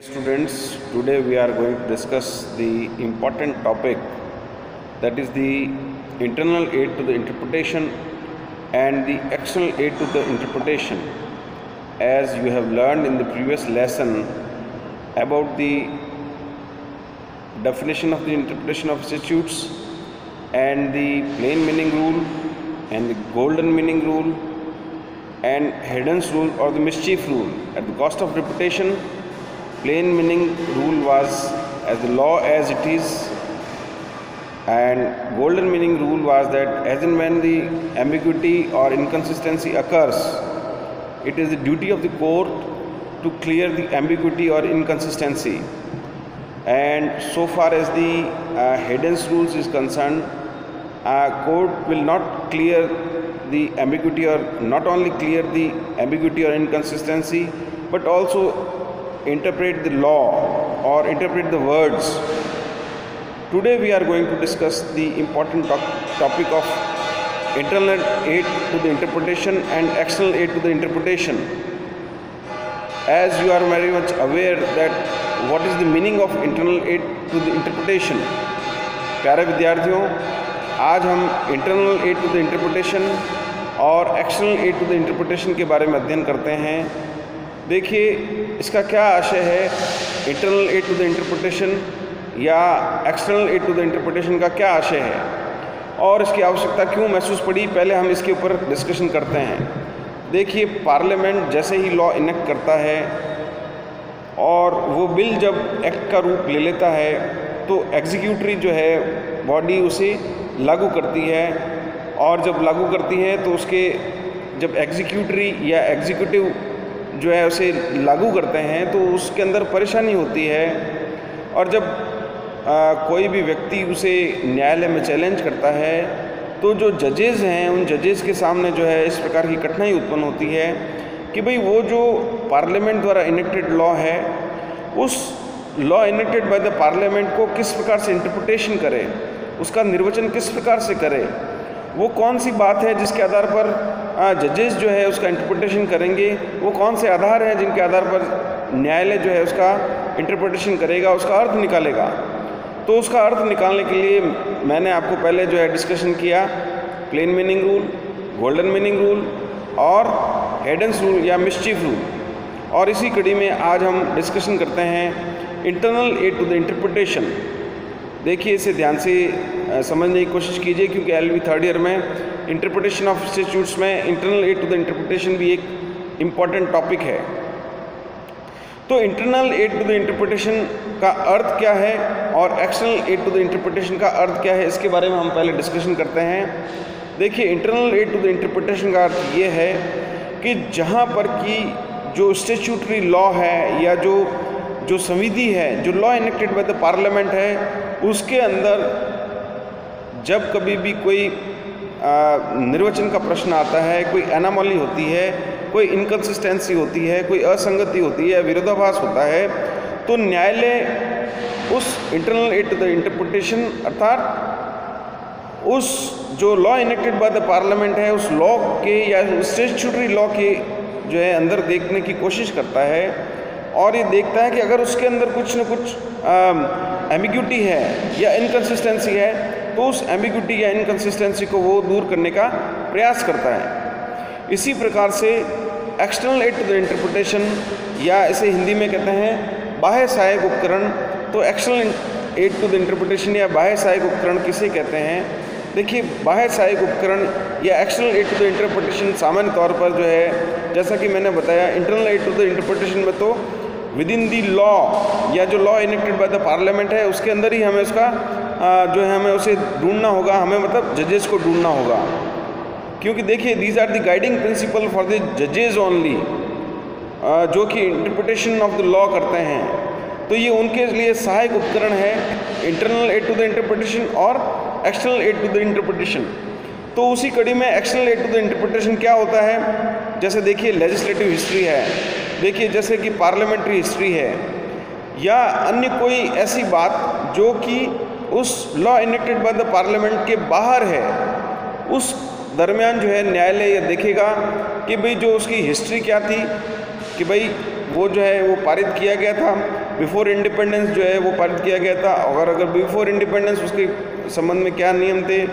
Students, today we are going to discuss the important topic, that is the internal aid to the interpretation and the external aid to the interpretation. As you have learned in the previous lesson about the definition of the interpretation of statutes and the plain meaning rule and the golden meaning rule and Haydn's rule or the mischief rule. At the cost of repetition, plain meaning rule was as the law as it is, and golden meaning rule was that as and when the ambiguity or inconsistency occurs, it is the duty of the court to clear the ambiguity or inconsistency. And so far as the Haydn's rules is concerned, court will not clear the ambiguity or not only clear the ambiguity or inconsistency, but also interpret the law or interpret the words. Today we are going to discuss the important topic of internal aid to the interpretation and external aid to the interpretation. As you are very much aware that what is the meaning of internal aid to the interpretation. प्यारे विद्यार्थियों, आज हम internal aid to the interpretation और external aid to the interpretation के बारे में अध्ययन करते हैं। देखिए इसका क्या आशय है, internal aid to the interpretation या external aid to the interpretation का क्या आशय है और इसकी आवश्यकता क्यों महसूस पड़ी, पहले हम इसके ऊपर डिस्कशन करते हैं। देखिए पार्लियामेंट जैसे ही लॉ इनेक्ट करता है और वो बिल जब एक्ट का रूप ले लेता है तो एग्जीक्यूटरी जो है बॉडी उसे लागू करती है, और जब लागू करती है तो उसके जब एग्जीक्यूटरी या एग्जीक्यूटिव जो है उसे लागू करते हैं तो उसके अंदर परेशानी होती है। और जब कोई भी व्यक्ति उसे न्यायालय में चैलेंज करता है तो जो जजेस हैं उन जजेस के सामने जो है इस प्रकार की कठिनाई उत्पन्न होती है कि भाई वो जो पार्लियामेंट द्वारा इनेक्टेड लॉ है, उस law enacted by the parliament को किस प्रकार से इंटरप्रिटेशन करे, उसका निर्वचन किस प्रकार से करे, वो कौन सी बात है जिसके आधार पर जजेस जो है उसका इंटरप्रिटेशन करेंगे, वो कौन से आधार हैं जिनके आधार पर न्यायालय जो है उसका इंटरप्रिटेशन करेगा, उसका अर्थ निकालेगा। तो उसका अर्थ निकालने के लिए मैंने आपको पहले जो है डिस्कशन किया plain meaning rule, golden meaning rule और हेडन्स रूल या मिस्चीफ रूल, और इसी कड़ी में आज हम डिस्कशन करते हैं internal aid to the interpretation. देखिए इसे ध्यान से समझने की कोशिश कीजिए, क्योंकि LLB थर्ड ईयर में इंटरप्रिटेशन ऑफ स्टैट्यूट्स में internal aid to the interpretation भी एक इम्पॉर्टेंट टॉपिक है। तो internal aid to the interpretation का अर्थ क्या है और external aid to the interpretation का अर्थ क्या है, इसके बारे में हम पहले डिस्कशन करते हैं। देखिए internal aid to the interpretation का अर्थ ये है कि जहाँ पर कि जो स्टैट्यूटरी लॉ है या जो संविधि है, जो law enacted by the parliament है, उसके अंदर जब कभी भी कोई निर्वचन का प्रश्न आता है, कोई एनामॉली होती है, कोई इनकन्सिस्टेंसी होती है, कोई असंगति होती है, विरोधाभास होता है, तो न्यायालय उस internal aid to the interpretation अर्थात उस जो law enacted by the parliament है उस लॉ के या स्टैट्यूटरी लॉ के जो है अंदर देखने की कोशिश करता है, और ये देखता है कि अगर उसके अंदर कुछ न कुछ एम्बिग्यूटी है या इनकन्सिस्टेंसी है तो उस एम्बिग्यूटी या इनकन्सिस्टेंसी को वो दूर करने का प्रयास करता है। इसी प्रकार से external aid to the interpretation या इसे हिंदी में कहते हैं बाह्य सहायक उपकरण। तो external aid to the interpretation या बाह्य सहायक उपकरण किसे कहते हैं? देखिए बाह्य सहायक उपकरण या external aid to the interpretation सामान्य तौर पर जो है, जैसा कि मैंने बताया, internal aid to the interpretation में तो विद इन दी लॉ या जो law enacted by the parliament है उसके अंदर ही हमें उसका जो है हमें उसे ढूंढना होगा, हमें मतलब जजेस को ढूंढना होगा, क्योंकि देखिए these are the guiding principle for the जजेस ओनली, जो कि इंटरप्रिटेशन ऑफ द लॉ करते हैं। तो ये उनके लिए सहायक उपकरण है, internal aid to the interpretation और external aid to the interpretation. तो उसी कड़ी में external aid to the interpretation क्या होता है, जैसे देखिए लेजिस्लेटिव हिस्ट्री है, देखिए जैसे कि पार्लियामेंट्री हिस्ट्री है, या अन्य कोई ऐसी बात जो कि उस law enacted by the parliament के बाहर है, उस दरमियान जो है न्यायालय यह देखेगा कि भाई जो उसकी हिस्ट्री क्या थी, कि भाई वो जो है वो पारित किया गया था। बिफोर इंडिपेंडेंस जो है वो पारित किया गया था, और अगर बिफोर इंडिपेंडेंस उसके संबंध में क्या नियम थे,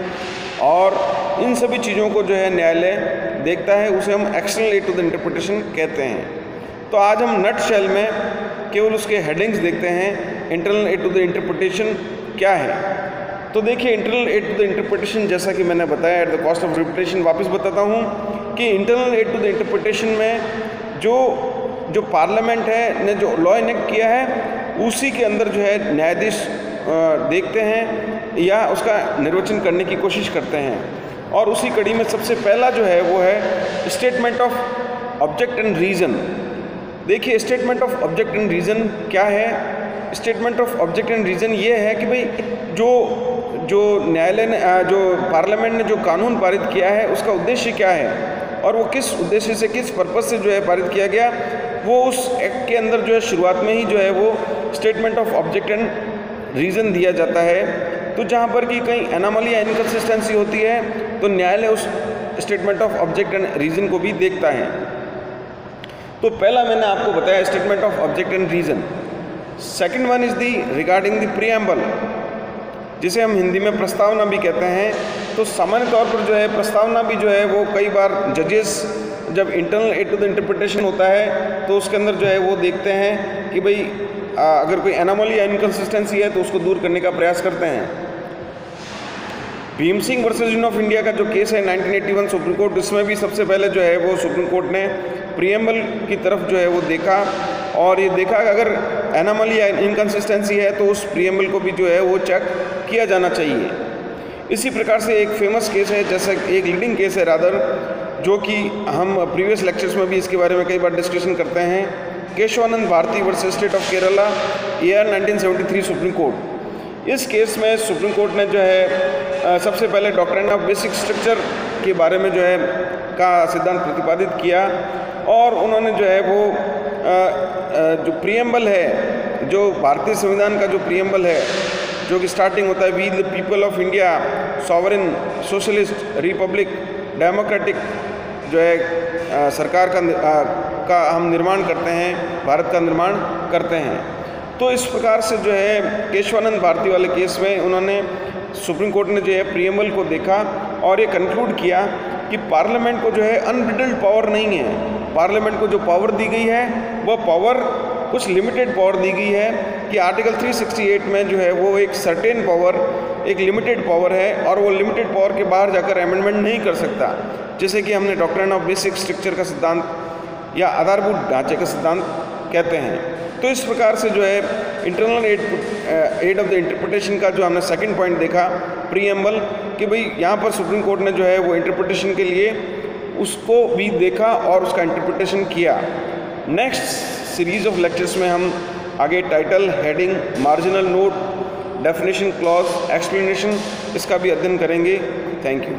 और इन सभी चीज़ों को जो है न्यायालय देखता है, उसे हम external aid to the interpretation कहते हैं। तो आज हम नट शेल में केवल उसके हेडिंग्स देखते हैं, internal aid to the interpretation क्या है। तो देखिए, internal aid to the interpretation, जैसा कि मैंने बताया at the cost of repetition वापस बताता हूँ कि internal aid to the interpretation में जो पार्लियामेंट है ने जो लॉ इनेक्ट किया है, उसी के अंदर जो है न्यायाधीश देखते हैं या उसका निर्वचन करने की कोशिश करते हैं। और उसी कड़ी में सबसे पहला जो है वो है statement of object and reason. देखिए, statement of object and reason क्या है। Statement of object and reason ये है कि भाई जो न्यायालय ने जो पार्लियामेंट ने जो कानून पारित किया है उसका उद्देश्य क्या है, और वो किस उद्देश्य से, किस पर्पस से जो है पारित किया गया, वो उस एक्ट के अंदर जो है शुरुआत में ही जो है वो statement of object and reason दिया जाता है। तो जहाँ पर कि कहीं एनामली या इनकन्सिस्टेंसी होती है तो न्यायालय उस statement of object and reason को भी देखता है। तो पहला मैंने आपको बताया statement of object and reason. Second one is the regarding the preamble, जिसे हम हिंदी में प्रस्तावना भी कहते हैं। तो सामान्य तौर पर जो है प्रस्तावना भी जो है वो कई बार जजेस जब internal aid to the interpretation होता है तो उसके अंदर जो है वो देखते हैं कि भाई अगर कोई एनामली या इनकन्सिस्टेंसी है तो उसको दूर करने का प्रयास करते हैं। Bhim Singh versus union of India का जो केस है 1981 सुप्रीम कोर्ट, इसमें भी सबसे पहले जो है वो सुप्रीम कोर्ट ने प्रीएम्बल की तरफ जो है वो देखा, और ये देखा कि अगर एनामली या इनकन्सिस्टेंसी है तो उस प्रीएम्बल को भी जो है वो चेक किया जाना चाहिए। इसी प्रकार से एक फेमस केस है, जैसा एक लीडिंग केस है रादर, जो कि हम प्रीवियस लेक्चर्स में भी इसके बारे में कई बार डिस्कशन करते हैं, Keshavananda Bharati versus state of Kerala, year 1973 supreme court. इस केस में सुप्रीम कोर्ट ने जो है सबसे पहले डॉक्ट्रिन ऑफ बेसिक स्ट्रक्चर के बारे में जो है का सिद्धांत प्रतिपादित किया, और उन्होंने जो है वो जो प्रीएम्बल है, जो भारतीय संविधान का जो प्रीएम्बल है, जो कि स्टार्टिंग होता है we the people of India sovereign socialist republic democratic, जो है सरकार का हम निर्माण करते हैं, भारत का निर्माण करते हैं। तो इस प्रकार से जो है केशवानंद भारती वाले केस में उन्होंने सुप्रीम कोर्ट ने जो है प्रीएम्बल को देखा और ये कंक्लूड किया कि पार्लियामेंट को जो है अनब्रिडल्ड पावर नहीं है। पार्लियामेंट को जो पावर दी गई है वह पावर कुछ लिमिटेड पावर दी गई है कि आर्टिकल 368 में जो है वो एक सर्टेन पावर, एक लिमिटेड पावर है, और वो लिमिटेड पावर के बाहर जाकर अमेंडमेंट नहीं कर सकता, जैसे कि हमने डॉक्ट्रिन ऑफ बेसिक स्ट्रक्चर का सिद्धांत या आधारभूत ढांचे का सिद्धांत कहते हैं। तो इस प्रकार से जो है internal aid of the interpretation का जो हमने सेकंड पॉइंट देखा प्रीएम्बल, कि भाई यहाँ पर सुप्रीम कोर्ट ने जो है वो इंटरप्रिटेशन के लिए उसको भी देखा और उसका इंटरप्रिटेशन किया। नेक्स्ट सीरीज ऑफ लेक्चर्स में हम आगे title, heading, marginal note, definition clause, explanation, इसका भी अध्ययन करेंगे। Thank you.